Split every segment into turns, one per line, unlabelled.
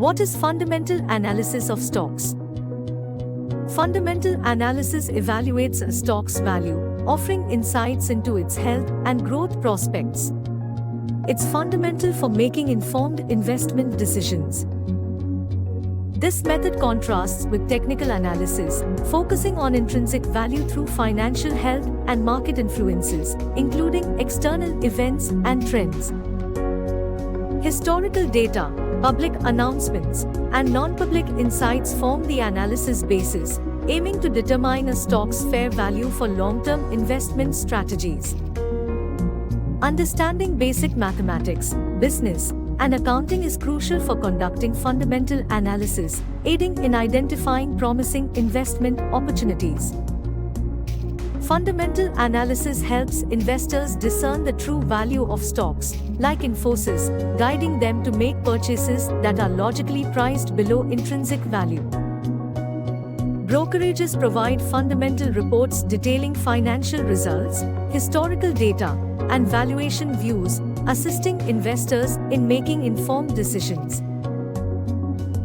What is fundamental analysis of stocks? Fundamental analysis evaluates a stock's value, offering insights into its health and growth prospects. It's fundamental for making informed investment decisions. This method contrasts with technical analysis, focusing on intrinsic value through financial health and market influences, including external events and trends. Historical data, public announcements, and non-public insights form the analysis basis, aiming to determine a stock's fair value for long-term investment strategies. Understanding basic mathematics, business, and accounting is crucial for conducting fundamental analysis, aiding in identifying promising investment opportunities. Fundamental analysis helps investors discern the true value of stocks, like Infosys, guiding them to make purchases that are logically priced below intrinsic value. Brokerages provide fundamental reports detailing financial results, historical data, and valuation views, assisting investors in making informed decisions.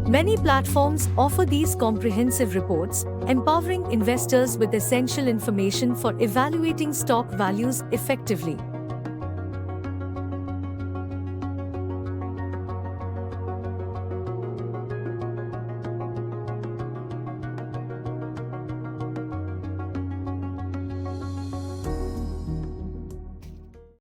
Many platforms offer these comprehensive reports, empowering investors with essential information for evaluating stock values effectively.